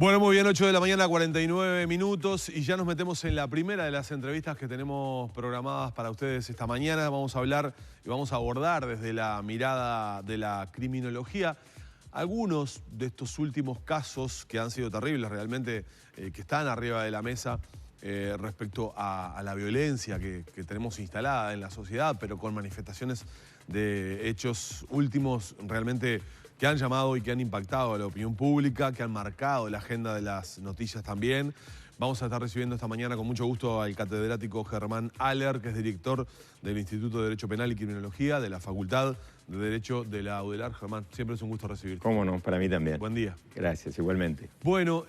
Bueno, muy bien, 8 de la mañana, 49 minutos y ya nos metemos en la primera de las entrevistas que tenemos programadas para ustedes esta mañana. Vamos a hablar y vamos a abordar desde la mirada de la criminología algunos de estos últimos casos que han sido terribles realmente, que están arriba de la mesa respecto a la violencia que tenemos instalada en la sociedad, pero con manifestaciones de hechos últimos realmente que han llamado y que han impactado a la opinión pública, que han marcado la agenda de las noticias también. Vamos a estar recibiendo esta mañana con mucho gusto al catedrático Germán Aller, que es director del Instituto de Derecho Penal y Criminología de la Facultad de Derecho de la UDELAR. Germán, siempre es un gusto recibirte. Cómo no, para mí también. Buen día. Gracias, igualmente. Bueno,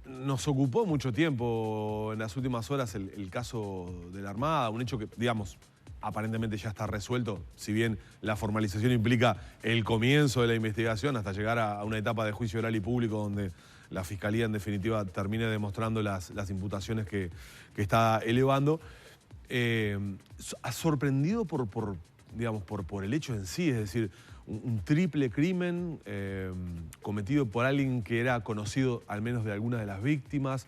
nos ocupó mucho tiempo en las últimas horas el caso de la Armada, un hecho que, digamos, aparentemente ya está resuelto, si bien la formalización implica el comienzo de la investigación hasta llegar a una etapa de juicio oral y público donde la Fiscalía en definitiva termine demostrando las imputaciones que está elevando. ¿Ha sorprendido por el hecho en sí? Es decir, un triple crimen cometido por alguien que era conocido al menos de alguna de las víctimas,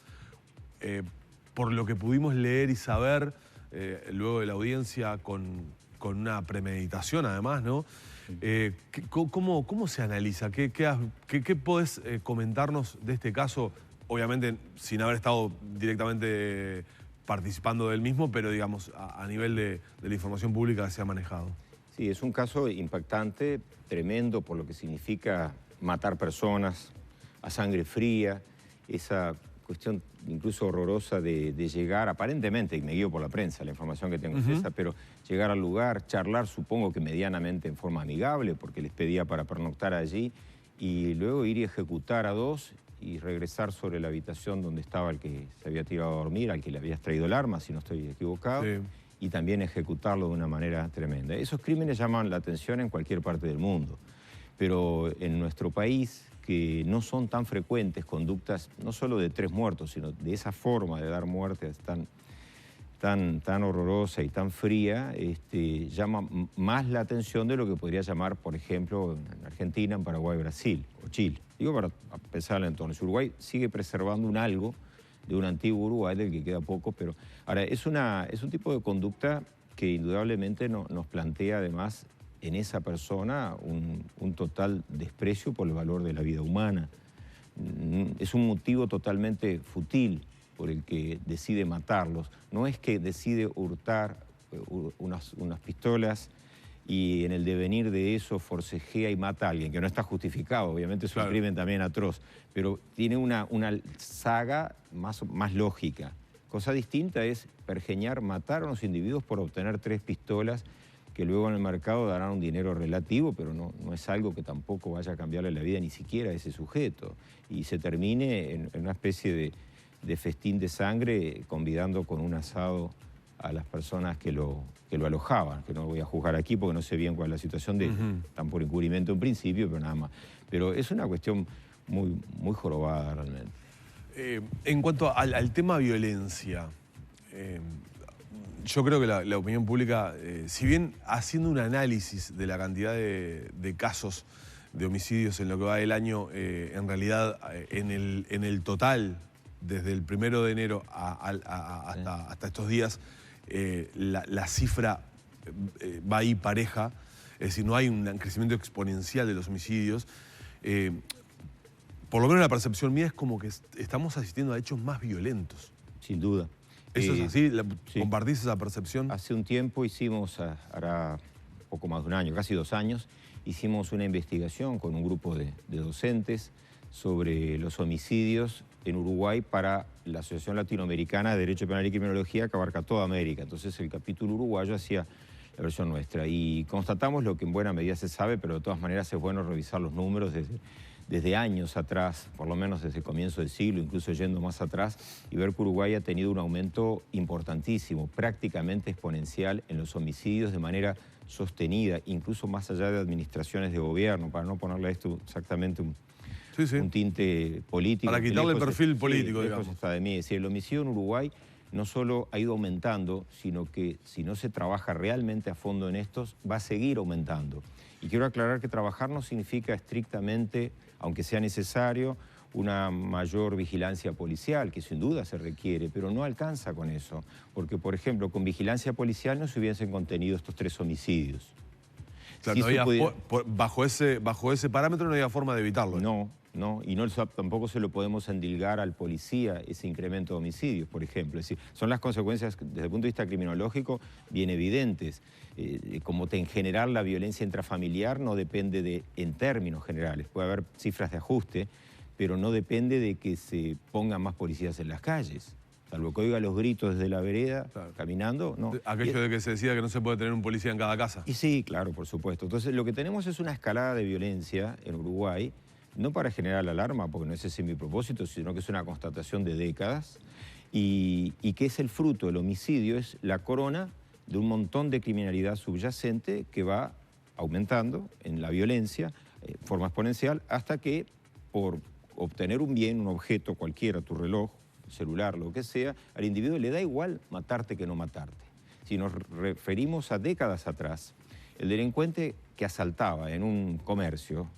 por lo que pudimos leer y saber luego de la audiencia con una premeditación además, ¿no? ¿Cómo se analiza? ¿Qué podés comentarnos de este caso? Obviamente sin haber estado directamente participando del mismo, pero digamos a nivel de la información pública que se ha manejado. Sí, es un caso impactante, tremendo por lo que significa matar personas a sangre fría, esa cuestión incluso horrorosa de llegar, aparentemente, y me guío por la prensa, la información que tengo es esa, pero llegar al lugar, charlar, supongo que medianamente en forma amigable, porque les pedía para pernoctar allí, y luego ir y ejecutar a dos y regresar sobre la habitación donde estaba el que se había tirado a dormir, al que le habías traído el arma, si no estoy equivocado, sí, y también ejecutarlo de una manera tremenda. Esos crímenes llaman la atención en cualquier parte del mundo, pero en nuestro país, que no son tan frecuentes conductas, no solo de 3 muertos, sino de esa forma de dar muerte tan horrorosa y tan fría, llama más la atención de lo que podría llamar, por ejemplo, en Argentina, en Paraguay, Brasil o Chile. Digo para pensar en el entorno. Uruguay sigue preservando un algo de un antiguo Uruguay del que queda poco, pero ahora es un tipo de conducta que indudablemente nos plantea además en esa persona un total desprecio por el valor de la vida humana. Es un motivo totalmente fútil por el que decide matarlos. No es que decide hurtar unas pistolas y en el devenir de eso forcejea y mata a alguien, que no está justificado, obviamente es un crimen también atroz, pero tiene una saga más lógica. Cosa distinta es pergeñar, matar a unos individuos por obtener 3 pistolas que luego en el mercado darán un dinero relativo, pero no es algo que tampoco vaya a cambiarle la vida ni siquiera a ese sujeto. Y se termine en una especie de festín de sangre convidando con un asado a las personas que lo alojaban, que no voy a juzgar aquí porque no sé bien cuál es la situación de ellos. Están por encubrimiento en principio, pero nada más. Pero es una cuestión muy jorobada realmente. En cuanto al tema violencia, yo creo que la opinión pública, si bien haciendo un análisis de la cantidad de casos de homicidios en lo que va del año, en realidad en el total, desde el 1 de enero hasta estos días, la cifra va ahí pareja, es decir, no hay un crecimiento exponencial de los homicidios. Por lo menos la percepción mía es como que estamos asistiendo a hechos más violentos. Sin duda. ¿Eso es así? Sí. ¿Compartís esa percepción? Hace un tiempo hicimos, hará poco más de un año, casi 2 años, hicimos una investigación con un grupo de docentes sobre los homicidios en Uruguay para la Asociación Latinoamericana de Derecho Penal y Criminología, que abarca toda América. Entonces el capítulo uruguayo hacía la versión nuestra y constatamos lo que en buena medida se sabe, pero de todas maneras es bueno revisar los números desde años atrás, por lo menos desde el comienzo del siglo, incluso yendo más atrás, y ver que Uruguay ha tenido un aumento importantísimo, prácticamente exponencial en los homicidios de manera sostenida, incluso más allá de administraciones de gobierno, para no ponerle a esto exactamente un tinte político. Para quitarle el perfil político, digamos. Está de mí. Es decir, el homicidio en Uruguay no solo ha ido aumentando, sino que si no se trabaja realmente a fondo en estos, va a seguir aumentando. Y quiero aclarar que trabajar no significa estrictamente, aunque sea necesario, una mayor vigilancia policial, que sin duda se requiere, pero no alcanza con eso. Porque, por ejemplo, con vigilancia policial no se hubiesen contenido estos 3 homicidios. Claro, Si no había bajo ese parámetro no había forma de evitarlo. No, y tampoco se lo podemos endilgar al policía ese incremento de homicidios, por ejemplo. Es decir, son las consecuencias, desde el punto de vista criminológico, bien evidentes. Como en general la violencia intrafamiliar no depende en términos generales, puede haber cifras de ajuste, pero no depende de que se pongan más policías en las calles. Salvo que oiga los gritos desde la vereda, claro, caminando, no. Aquello de que se decía que no se puede tener un policía en cada casa. Y sí, claro, por supuesto. Entonces, lo que tenemos es una escalada de violencia en Uruguay, no para generar alarma, porque no es ese mi propósito, sino que es una constatación de décadas, y que es el fruto, el homicidio, es la corona de un montón de criminalidad subyacente que va aumentando en la violencia, forma exponencial, hasta que por obtener un bien, un objeto cualquiera, tu reloj, celular, lo que sea, al individuo le da igual matarte que no matarte. Si nos referimos a décadas atrás, el delincuente que asaltaba en un comercio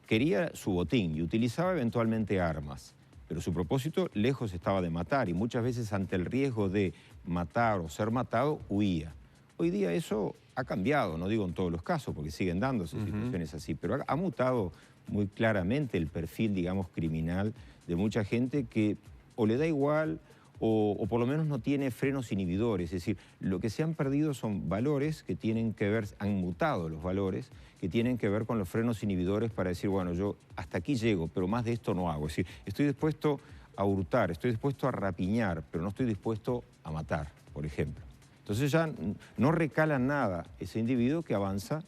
quería su botín y utilizaba eventualmente armas, pero su propósito lejos estaba de matar y muchas veces ante el riesgo de matar o ser matado, huía. Hoy día eso ha cambiado, no digo en todos los casos, porque siguen dándose situaciones así, pero ha mutado muy claramente el perfil, digamos, criminal de mucha gente que o le da igual o por lo menos no tiene frenos inhibidores. Es decir, lo que se han perdido son valores que tienen que ver, han mutado los valores, que tienen que ver con los frenos inhibidores para decir, bueno, yo hasta aquí llego, pero más de esto no hago. Es decir, estoy dispuesto a hurtar, estoy dispuesto a rapiñar, pero no estoy dispuesto a matar, por ejemplo. Entonces ya no recala nada ese individuo que avanza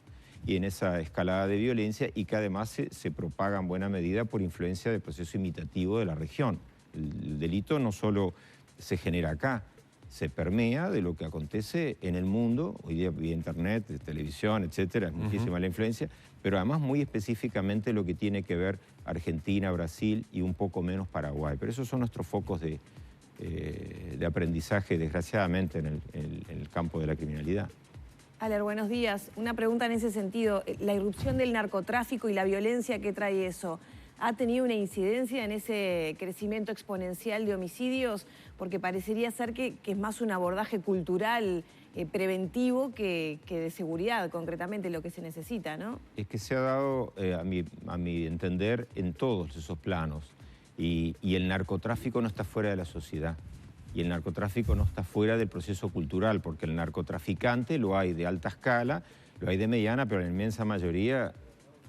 y en esa escalada de violencia y que además se propaga en buena medida por influencia del proceso imitativo de la región. El delito no solo se genera acá, se permea de lo que acontece en el mundo, hoy día vía internet, televisión, etcétera, es muchísima la influencia, pero además muy específicamente lo que tiene que ver Argentina, Brasil y un poco menos Paraguay. Pero esos son nuestros focos de aprendizaje, desgraciadamente, en el campo de la criminalidad. Aler, buenos días. Una pregunta en ese sentido. La irrupción del narcotráfico y la violencia que trae eso, ¿ha tenido una incidencia en ese crecimiento exponencial de homicidios? Porque parecería ser que es más un abordaje cultural, preventivo, que de seguridad, concretamente, lo que se necesita, ¿no? Es que se ha dado, a mi entender, en todos esos planos. Y el narcotráfico no está fuera de la sociedad. Y el narcotráfico no está fuera del proceso cultural, porque el narcotraficante lo hay de alta escala, lo hay de mediana, pero la inmensa mayoría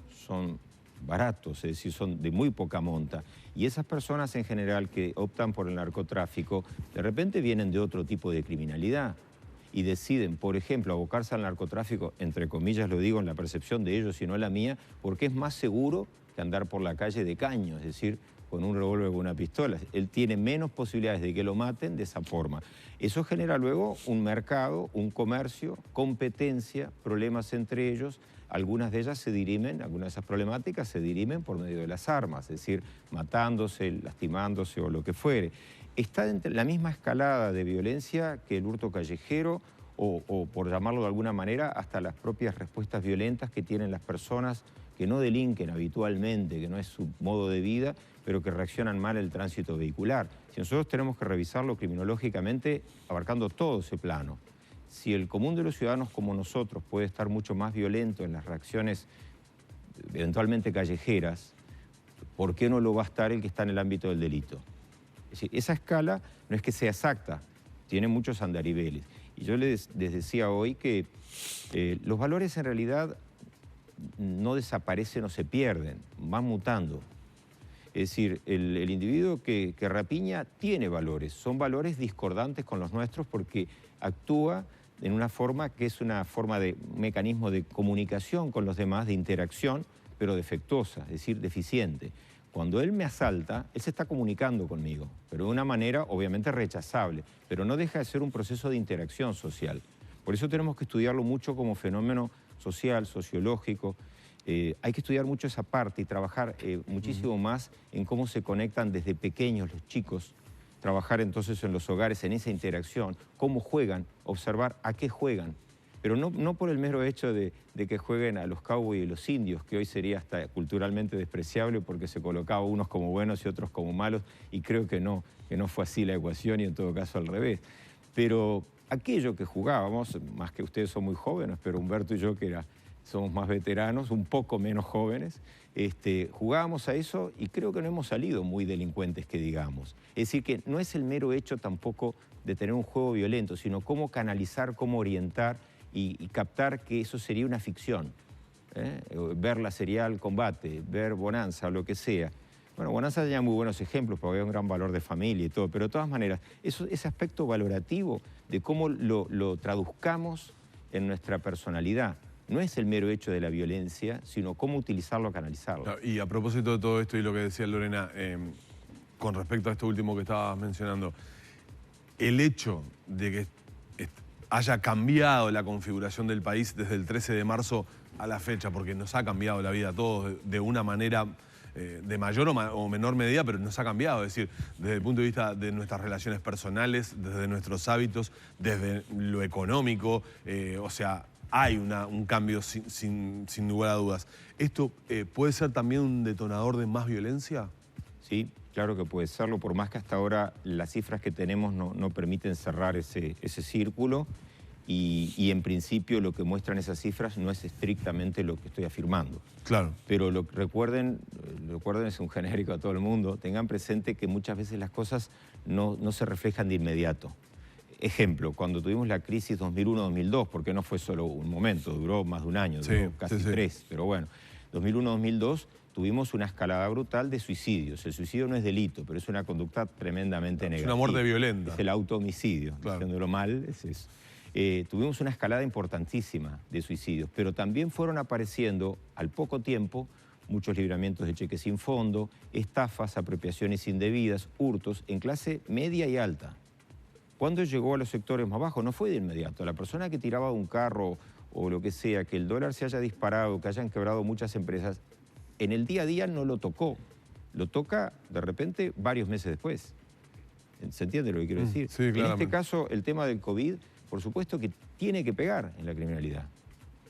son baratos, es decir, son de muy poca monta. Y esas personas en general que optan por el narcotráfico, de repente vienen de otro tipo de criminalidad y deciden, por ejemplo, abocarse al narcotráfico, entre comillas lo digo en la percepción de ellos y no la mía, porque es más seguro que andar por la calle de caño, es decir, con un revólver o una pistola. Él tiene menos posibilidades de que lo maten de esa forma. Eso genera luego un mercado, un comercio, competencia, problemas entre ellos. Algunas de ellas se dirimen, algunas de esas problemáticas se dirimen por medio de las armas, es decir, matándose, lastimándose o lo que fuere. Está entre la misma escalada de violencia que el hurto callejero o por llamarlo de alguna manera, hasta las propias respuestas violentas que tienen las personas que no delinquen habitualmente, que no es su modo de vida, pero que reaccionan mal el tránsito vehicular. Si nosotros tenemos que revisarlo criminológicamente, abarcando todo ese plano, si el común de los ciudadanos como nosotros puede estar mucho más violento en las reacciones eventualmente callejeras, ¿por qué no lo va a estar el que está en el ámbito del delito? Es decir, esa escala no es que sea exacta, tiene muchos andariveles. Y yo les decía hoy que los valores en realidad no desaparecen o se pierden, van mutando. Es decir, el individuo que rapiña tiene valores, son valores discordantes con los nuestros porque actúa en una forma que es una forma de mecanismo de comunicación con los demás, de interacción, pero defectuosa, es decir, deficiente. Cuando él me asalta, él se está comunicando conmigo, pero de una manera obviamente rechazable, pero no deja de ser un proceso de interacción social. Por eso tenemos que estudiarlo mucho como fenómeno social, sociológico. Hay que estudiar mucho esa parte y trabajar muchísimo más en cómo se conectan desde pequeños los chicos, trabajar entonces en los hogares, en esa interacción, cómo juegan, observar a qué juegan. pero no por el mero hecho de que jueguen a los cowboys y los indios, que hoy sería hasta culturalmente despreciable porque se colocaba unos como buenos y otros como malos, y creo que no fue así la ecuación y en todo caso al revés. Pero aquello que jugábamos, más que ustedes son muy jóvenes, pero Humberto y yo somos más veteranos, un poco menos jóvenes, jugábamos a eso y creo que no hemos salido muy delincuentes que digamos. Es decir, que no es el mero hecho tampoco de tener un juego violento, sino cómo canalizar, cómo orientar y captar que eso sería una ficción. Ver la serial Combate, ver Bonanza, lo que sea. Bueno, Bonanza tenía muy buenos ejemplos porque había un gran valor de familia y todo, pero de todas maneras, ese aspecto valorativo de cómo lo traduzcamos en nuestra personalidad. No es el mero hecho de la violencia, sino cómo utilizarlo, canalizarlo. Claro, y a propósito de todo esto y lo que decía Lorena, con respecto a esto último que estabas mencionando, el hecho de que haya cambiado la configuración del país desde el 13 de marzo a la fecha, porque nos ha cambiado la vida a todos de una manera de mayor o menor medida, pero nos ha cambiado, es decir, desde el punto de vista de nuestras relaciones personales, desde nuestros hábitos, desde lo económico, o sea, hay un cambio sin lugar a dudas. ¿Esto puede ser también un detonador de más violencia? Sí, claro que puede serlo, por más que hasta ahora las cifras que tenemos no permiten cerrar ese círculo y en principio lo que muestran esas cifras no es estrictamente lo que estoy afirmando. Claro. Pero recuerden, es un genérico a todo el mundo, tengan presente que muchas veces las cosas no se reflejan de inmediato. Ejemplo, cuando tuvimos la crisis 2001-2002, porque no fue solo un momento, duró más de un año, duró casi 3, pero bueno, 2001-2002 tuvimos una escalada brutal de suicidios. El suicidio no es delito, pero es una conducta tremendamente negativa. Es una muerte violenta. Es el auto-homicidio, claro. Diciéndolo mal, es eso. Tuvimos una escalada importantísima de suicidios, pero también fueron apareciendo al poco tiempo muchos libramientos de cheques sin fondo, estafas, apropiaciones indebidas, hurtos en clase media y alta. Cuando llegó a los sectores más bajos no fue de inmediato. La persona que tiraba de un carro o lo que sea, que el dólar se haya disparado, que hayan quebrado muchas empresas, en el día a día no lo tocó. Lo toca de repente varios meses después. ¿Se entiende lo que quiero decir? Sí, en claramente. este caso, el tema del COVID, por supuesto que tiene que pegar en la criminalidad.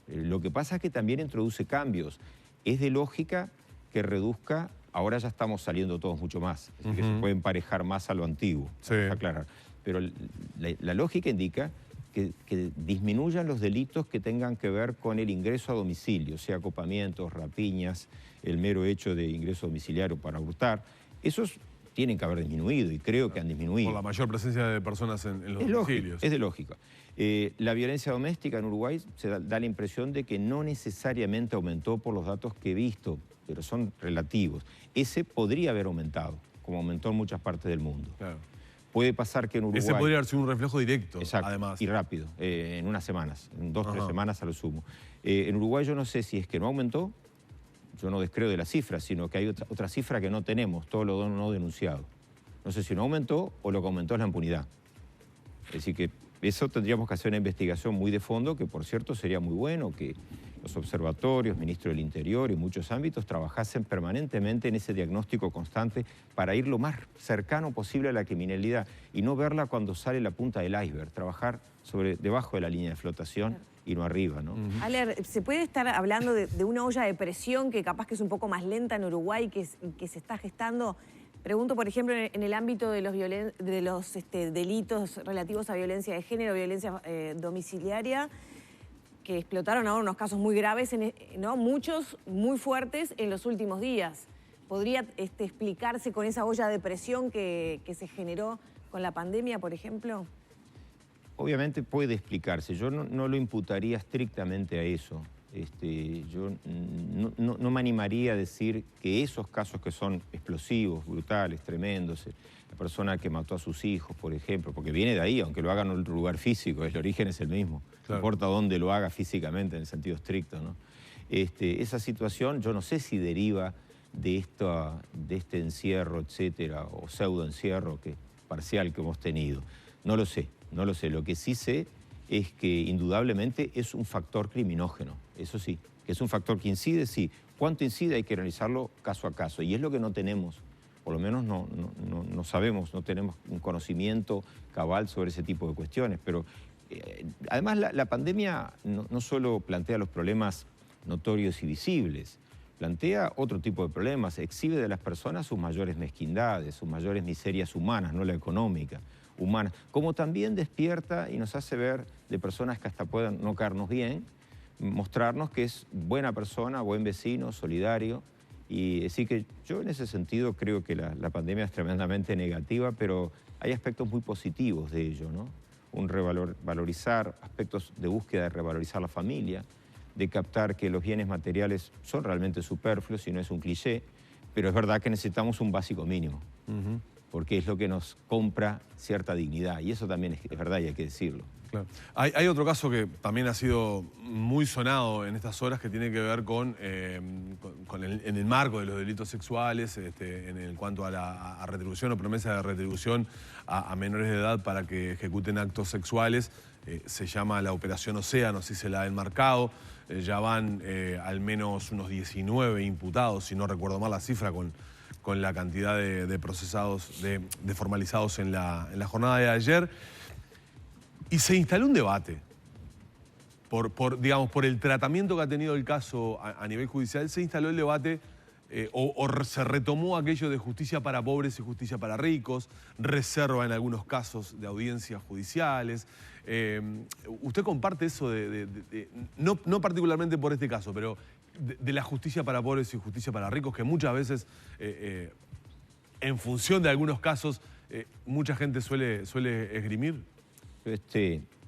Lo que pasa es que también introduce cambios. Es de lógica que reduzca, ahora ya estamos saliendo todos mucho más, es decir, que se puede emparejar más a lo antiguo, Sí. vamos a aclarar. Pero la lógica indica que disminuyan los delitos que tengan que ver con el ingreso a domicilio, sea acopamientos, rapiñas, el mero hecho de ingreso domiciliario para hurtar. Esos tienen que haber disminuido y creo que han disminuido. Por la mayor presencia de personas en los domicilios. Es de lógica. La violencia doméstica en Uruguay da la impresión de que no necesariamente aumentó por los datos que he visto, pero son relativos. Ese podría haber aumentado, como aumentó en muchas partes del mundo. Claro. Puede pasar que en Uruguay... Ese podría haber sido un reflejo directo, Exacto, además. y rápido, en unas semanas, en 2 o 3 semanas a lo sumo. En Uruguay yo no sé si es que no aumentó, yo no descreo de la cifra, sino que hay otra cifra que no tenemos, todo lo no denunciado. No sé si no aumentó o lo que aumentó es la impunidad. Es decir que eso tendríamos que hacer una investigación muy de fondo, que por cierto sería muy bueno que los observatorios, Ministro del Interior y muchos ámbitos trabajasen permanentemente en ese diagnóstico constante para ir lo más cercano posible a la criminalidad y no verla cuando sale la punta del iceberg, trabajar debajo de la línea de flotación y no arriba, ¿no? Aler, ¿se puede estar hablando de una olla de presión que capaz que es un poco más lenta en Uruguay, que se está gestando? Pregunto, por ejemplo, en el ámbito de los delitos relativos a violencia de género, violencia domiciliaria, que explotaron ahora unos casos muy graves, ¿no? Muchos muy fuertes en los últimos días. ¿Podría explicarse con esa olla de presión que se generó con la pandemia, por ejemplo? Obviamente puede explicarse. Yo no lo imputaría estrictamente a eso. Yo no me animaría a decir que esos casos que son explosivos, brutales, tremendos, la persona que mató a sus hijos, por ejemplo, porque viene de ahí, aunque lo haga en otro lugar físico, el origen es el mismo, claro. No importa dónde lo haga físicamente en el sentido estricto, ¿no? Esa situación yo no sé si deriva de este encierro, etcétera, o pseudoencierro parcial que hemos tenido. No lo sé. Lo que sí sé es que indudablemente es un factor criminógeno, eso sí, que es un factor que incide, sí. ¿Cuánto incide? Hay que analizarlo caso a caso, y es lo que no tenemos, por lo menos no sabemos, no tenemos un conocimiento cabal sobre ese tipo de cuestiones, pero Además, la pandemia no solo plantea los problemas notorios y visibles, plantea otro tipo de problemas, exhibe de las personas sus mayores mezquindades, sus mayores miserias humanas, no la económica, humanas, como también despierta y nos hace ver de personas que hasta puedan no caernos bien, mostrarnos que es buena persona, buen vecino, solidario. Y así que yo en ese sentido creo que la pandemia es tremendamente negativa, pero hay aspectos muy positivos de ello, ¿no? Valorizar aspectos de búsqueda de revalorizar la familia, de captar que los bienes materiales son realmente superfluos y no es un cliché, pero es verdad que necesitamos un básico mínimo, porque es lo que nos compra cierta dignidad, y eso también es verdad y hay que decirlo. Claro. Hay otro caso que también ha sido muy sonado en estas horas que tiene que ver en el marco de los delitos sexuales, en cuanto a retribución o promesa de retribución a menores de edad para que ejecuten actos sexuales. Se llama la Operación Océano, así se la ha enmarcado. Ya van al menos unos 19 imputados, si no recuerdo mal la cifra, con la cantidad de procesados, de formalizados en la jornada de ayer. Y se instaló un debate por el tratamiento que ha tenido el caso a nivel judicial. Se instaló el debate o se retomó aquello de justicia para pobres y justicia para ricos, reserva en algunos casos de audiencias judiciales. ¿Usted comparte eso no particularmente por este caso, pero de la justicia para pobres y justicia para ricos, que muchas veces, en función de algunos casos, mucha gente suele esgrimir?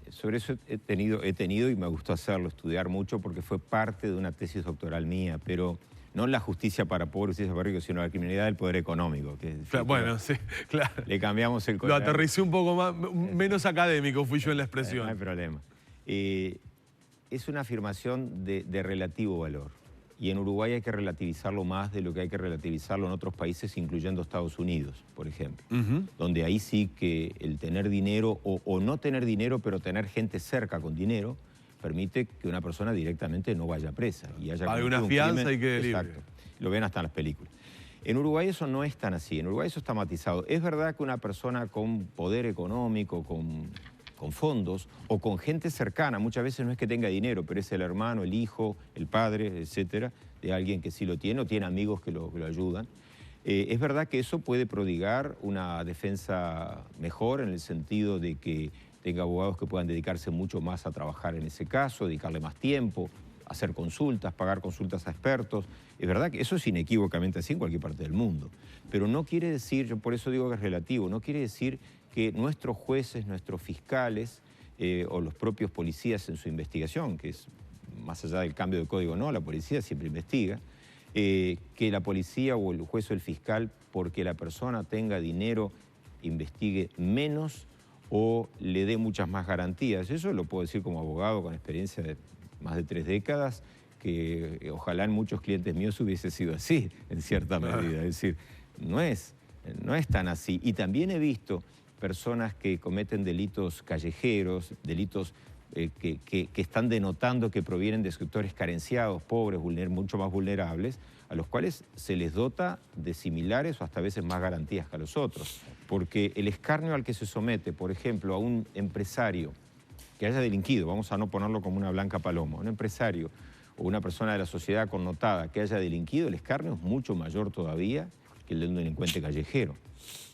Sobre eso he tenido y me gustó hacerlo, estudiar mucho, porque fue parte de una tesis doctoral mía, pero no la justicia para pobres y justicia para ricos, sino la criminalidad del poder económico. Bueno, sí, claro. Le cambiamos el color. Lo aterricé un poco más, menos académico fui yo en la expresión. No hay problema. Es una afirmación de relativo valor. Y en Uruguay hay que relativizarlo más de lo que hay que relativizarlo en otros países, incluyendo Estados Unidos, por ejemplo. Donde ahí sí que el tener dinero o no tener dinero, pero tener gente cerca con dinero, permite que una persona directamente no vaya presa. Y haya pague una fianza crimen. Y quede libre. Exacto. Lo ven hasta en las películas. En Uruguay eso no es tan así. En Uruguay eso está matizado. Es verdad que una persona con poder económico, con fondos o con gente cercana, muchas veces no es que tenga dinero, pero es el hermano, el hijo, el padre, etcétera, de alguien que sí lo tiene o tiene amigos que lo ayudan. Es verdad que eso puede prodigar una defensa mejor en el sentido de que tenga abogados que puedan dedicarse mucho más a trabajar en ese caso, dedicarle más tiempo, hacer consultas, pagar consultas a expertos. Es verdad que eso es inequívocamente así en cualquier parte del mundo. Pero no quiere decir, yo por eso digo que es relativo, no quiere decir que nuestros jueces, nuestros fiscales o los propios policías en su investigación, que es más allá del cambio de código, no, la policía siempre investiga, que la policía o el juez o el fiscal, porque la persona tenga dinero, investigue menos o le dé muchas más garantías. Eso lo puedo decir como abogado con experiencia de más de 3 décadas, que ojalá en muchos clientes míos hubiese sido así, en cierta medida. Es decir, no es tan así. Y también he visto personas que cometen delitos callejeros, delitos que están denotando que provienen de sectores carenciados, pobres, mucho más vulnerables, a los cuales se les dota de similares o hasta a veces más garantías que a los otros. Porque el escarnio al que se somete, por ejemplo, a un empresario que haya delinquido, vamos a no ponerlo como una blanca paloma, un empresario o una persona de la sociedad connotada que haya delinquido, el escarnio es mucho mayor todavía que el de un delincuente callejero,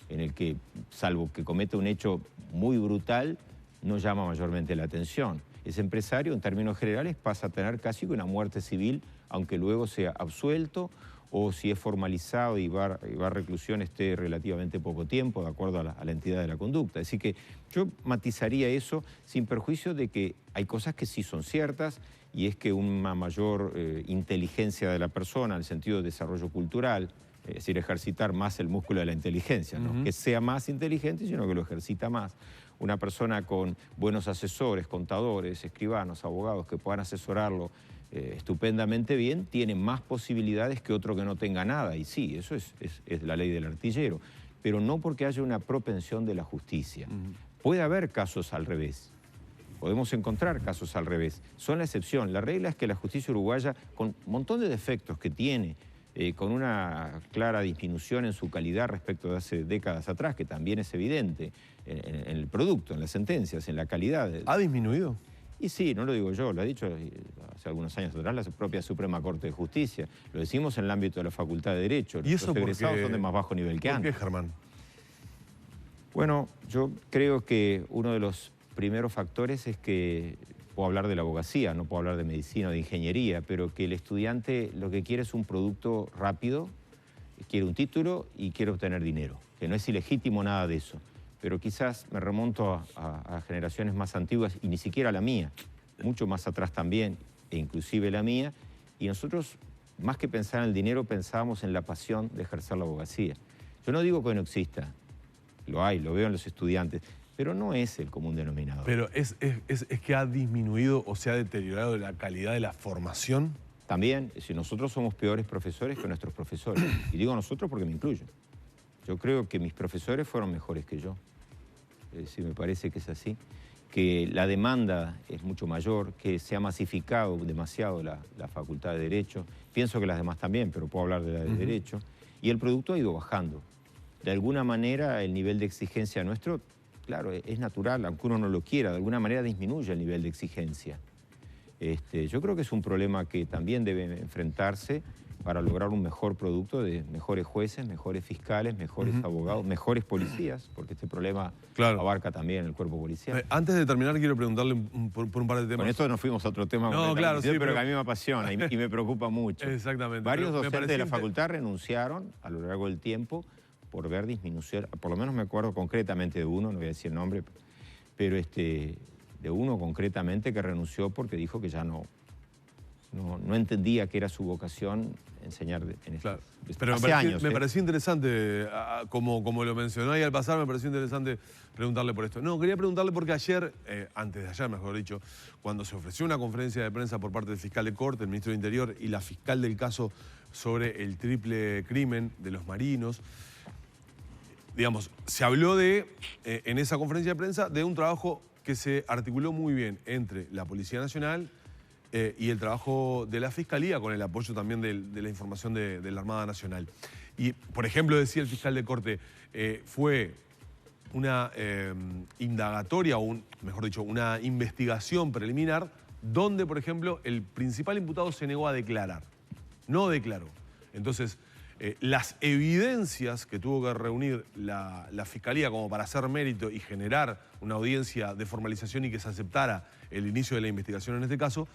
en el que, salvo que cometa un hecho muy brutal, no llama mayormente la atención. Ese empresario, en términos generales, pasa a tener casi una muerte civil, aunque luego sea absuelto o si es formalizado y va a reclusión esté relativamente poco tiempo, de acuerdo a la entidad de la conducta. Así que yo matizaría eso sin perjuicio de que hay cosas que sí son ciertas, y es que una mayor inteligencia de la persona, en el sentido de desarrollo cultural, es decir, ejercitar más el músculo de la inteligencia, ¿no? Que sea más inteligente, sino que lo ejercita más. Una persona con buenos asesores, contadores, escribanos, abogados que puedan asesorarlo estupendamente bien, tiene más posibilidades que otro que no tenga nada. Y sí, eso es la ley del artillero, pero no porque haya una propensión de la justicia. Puede haber casos al revés. Podemos encontrar casos al revés. Son la excepción. La regla es que la justicia uruguaya, con un montón de defectos que tiene, con una clara disminución en su calidad respecto de hace décadas atrás, que también es evidente en el producto, en las sentencias, en la calidad. ¿Ha disminuido? Y sí, no lo digo yo, lo ha dicho hace algunos años atrás la propia Suprema Corte de Justicia. Lo decimos en el ámbito de la Facultad de Derecho. ¿Y eso los egresados son de más bajo nivel que antes. ¿Por qué, Germán? Bueno, yo creo que uno de los primeros factores es que, puedo hablar de la abogacía, no puedo hablar de medicina o de ingeniería, pero que el estudiante lo que quiere es un producto rápido, quiere un título y quiere obtener dinero, que no es ilegítimo nada de eso. Pero quizás me remonto a generaciones más antiguas y ni siquiera la mía, mucho más atrás también, e inclusive la mía, y nosotros, más que pensar en el dinero, pensábamos en la pasión de ejercer la abogacía. Yo no digo que no exista, lo hay, lo veo en los estudiantes, pero no es el común denominador. Pero es que ha disminuido o se ha deteriorado la calidad de la formación. También, si nosotros somos peores profesores que nuestros profesores, y digo nosotros porque me incluyo. Yo creo que mis profesores fueron mejores que yo. Sí, me parece que es así. Que la demanda es mucho mayor, que se ha masificado demasiado la Facultad de Derecho. Pienso que las demás también, pero puedo hablar de la de Derecho. Y el producto ha ido bajando. De alguna manera, el nivel de exigencia nuestro, claro, es natural, aunque uno no lo quiera, de alguna manera disminuye el nivel de exigencia. Yo creo que es un problema que también debe enfrentarse para lograr un mejor producto de mejores jueces, mejores fiscales, mejores abogados, mejores policías, porque este problema abarca también el cuerpo policial. Antes de terminar, quiero preguntarle por un par de temas. Con esto nos fuimos a otro tema. No, claro, sí, pero que a mí me apasiona y me preocupa mucho. Exactamente. Varios docentes de la facultad renunciaron a lo largo del tiempo por ver disminución, por lo menos me acuerdo concretamente de uno, no voy a decir el nombre, pero de uno concretamente que renunció porque dijo que ya no entendía que era su vocación enseñar en esto. Claro. Pero me pareció interesante, como lo mencionó ahí al pasar, me pareció interesante preguntarle por esto. No, quería preguntarle porque ayer, antes de ayer mejor dicho, cuando se ofreció una conferencia de prensa por parte del fiscal de corte, el ministro del Interior y la fiscal del caso sobre el triple crimen de los marinos, digamos, se habló en esa conferencia de prensa de un trabajo que se articuló muy bien entre la Policía Nacional y el trabajo de la Fiscalía, con el apoyo también de la información de la Armada Nacional. Y, por ejemplo, decía el fiscal de corte, fue una indagatoria, o mejor dicho, una investigación preliminar, donde, por ejemplo, el principal imputado se negó a declarar. No declaró. Entonces, las evidencias que tuvo que reunir la Fiscalía como para hacer mérito y generar una audiencia de formalización y que se aceptara el inicio de la investigación en este caso,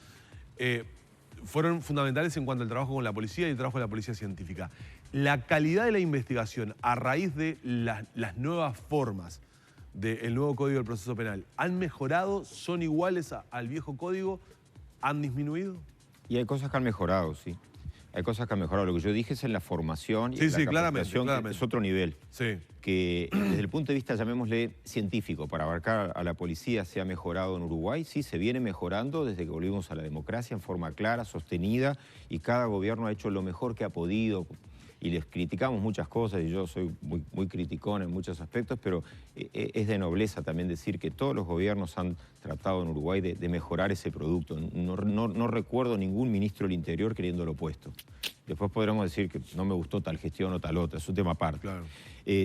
fueron fundamentales en cuanto al trabajo con la policía y el trabajo de la policía científica. La calidad de la investigación a raíz de las nuevas formas del nuevo Código del Proceso Penal, ¿han mejorado? ¿Son iguales al viejo código? ¿Han disminuido? Y hay cosas que han mejorado, sí. Hay cosas que han mejorado. Lo que yo dije es en la formación y en la capacitación, que es otro nivel. Sí. Que desde el punto de vista, llamémosle, científico, para abarcar a la policía, se ha mejorado en Uruguay. Sí, se viene mejorando desde que volvimos a la democracia en forma clara, sostenida, y cada gobierno ha hecho lo mejor que ha podido. Y les criticamos muchas cosas, y yo soy muy criticón en muchos aspectos, pero es de nobleza también decir que todos los gobiernos han tratado en Uruguay de mejorar ese producto. No recuerdo ningún ministro del Interior queriendo lo opuesto. Después podremos decir que no me gustó tal gestión o tal otra, es un tema aparte. Claro.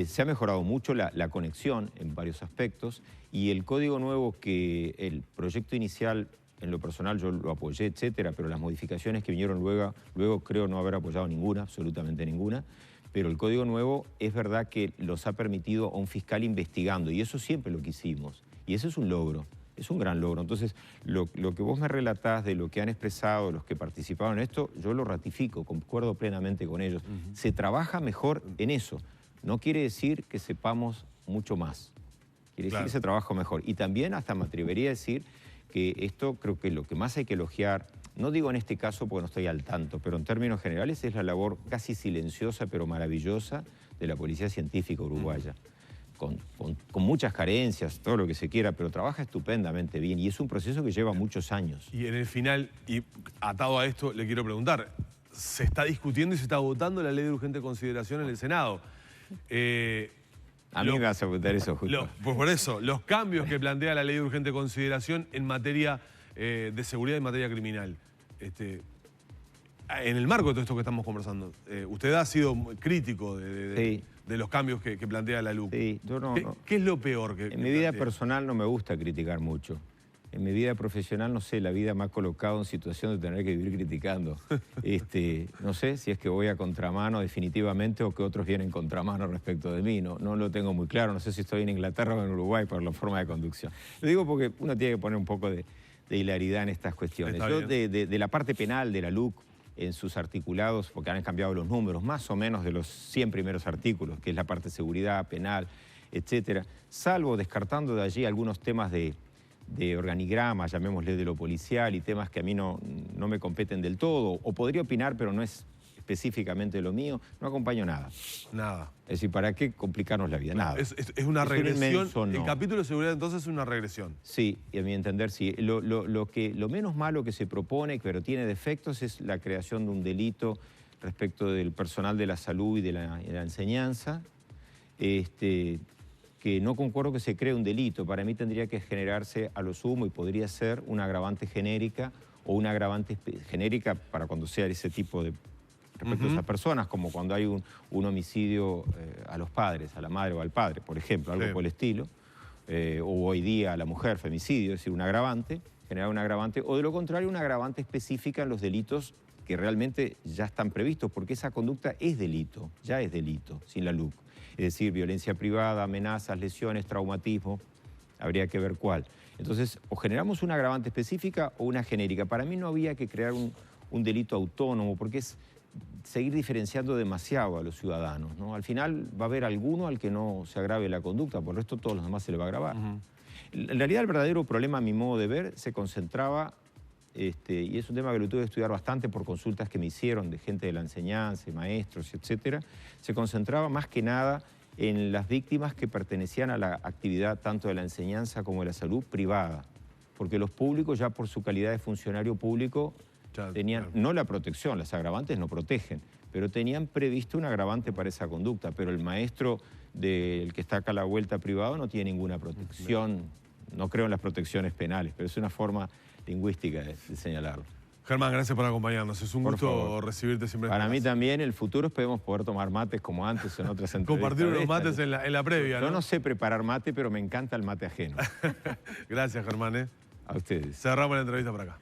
Se ha mejorado mucho la conexión en varios aspectos, y el código nuevo, que el proyecto inicial, en lo personal yo lo apoyé, etcétera, pero las modificaciones que vinieron luego creo no haber apoyado ninguna, absolutamente ninguna. Pero el código nuevo es verdad que los ha permitido a un fiscal investigando, y eso siempre lo quisimos. Y eso es un logro, es un gran logro. Entonces, lo que vos me relatás de lo que han expresado los que participaron en esto, yo lo ratifico, concuerdo plenamente con ellos. Se trabaja mejor en eso. No quiere decir que sepamos mucho más. Quiere decir que se trabaja mejor. Y también hasta me atrevería a decir que esto creo que lo que más hay que elogiar, no digo en este caso porque no estoy al tanto, pero en términos generales es la labor casi silenciosa pero maravillosa de la policía científica uruguaya. Con muchas carencias, todo lo que se quiera, pero trabaja estupendamente bien, y es un proceso que lleva muchos años. Y en el final, y atado a esto, le quiero preguntar, se está discutiendo y se está votando la ley de urgente consideración en el Senado. A mí me vas a preguntar eso justo. Pues por eso, los cambios que plantea la ley de urgente consideración en materia de seguridad y en materia criminal. En el marco de todo esto que estamos conversando, usted ha sido muy crítico de los cambios que plantea la LUC. Sí, yo no. ¿Qué es lo peor que En mi vida plantea? personal no me gusta criticar mucho. En mi vida profesional, no sé, la vida me ha colocado en situación de tener que vivir criticando. No sé si es que voy a contramano definitivamente o que otros vienen contramano respecto de mí. No lo tengo muy claro. No sé si estoy en Inglaterra o en Uruguay por la forma de conducción. Lo digo porque uno tiene que poner un poco de hilaridad en estas cuestiones. Está Yo bien. de la parte penal de la LUC, en sus articulados, porque han cambiado los números, más o menos de los 100 primeros artículos, que es la parte de seguridad, penal, etcétera, salvo descartando de allí algunos temas de organigrama, llamémosle de lo policial, y temas que a mí no me competen del todo, o podría opinar, pero no es específicamente lo mío, no acompaño nada. Nada. Es decir, ¿para qué complicarnos la vida? Nada. Es una Es un regresión. inmenso no. El capítulo de seguridad entonces es una regresión. Sí, y a mi entender sí. Lo menos malo que se propone, pero tiene defectos, es la creación de un delito respecto del personal de la salud y de la enseñanza, que no concuerdo que se cree un delito. Para mí tendría que generarse a lo sumo y podría ser una agravante genérica o una agravante genérica para cuando sea ese tipo de respecto a esas personas, como cuando hay un homicidio a los padres, a la madre o al padre, por ejemplo, algo por el estilo, o hoy día a la mujer, femicidio, es decir, un agravante, generar un agravante, o de lo contrario, una agravante específica en los delitos que realmente ya están previstos, porque esa conducta es delito, ya es delito, sin la LUC. Es decir, violencia privada, amenazas, lesiones, traumatismo, habría que ver cuál. Entonces, o generamos una agravante específica o una genérica. Para mí no había que crear un delito autónomo, porque es seguir diferenciando demasiado a los ciudadanos, ¿no? Al final va a haber alguno al que no se agrave la conducta, por el resto todos los demás se le va a agravar. En realidad el verdadero problema, a mi modo de ver, se concentraba, y es un tema que lo tuve que estudiar bastante por consultas que me hicieron de gente de la enseñanza, maestros, etcétera, se concentraba más que nada en las víctimas que pertenecían a la actividad tanto de la enseñanza como de la salud privada, porque los públicos ya por su calidad de funcionario público tenían, no la protección, las agravantes no protegen, pero tenían previsto un agravante para esa conducta, pero el maestro del que está acá a la vuelta privado no tiene ninguna protección, no creo en las protecciones penales, pero es una forma lingüística de señalarlo. Germán, gracias por acompañarnos. Es un gusto recibirte siempre. Para mí también, en el futuro esperemos poder tomar mates como antes en otras entrevistas. Compartir unos mates en la previa, ¿no? Yo no sé preparar mate, pero me encanta el mate ajeno. Gracias, Germán. A ustedes. Cerramos la entrevista por acá.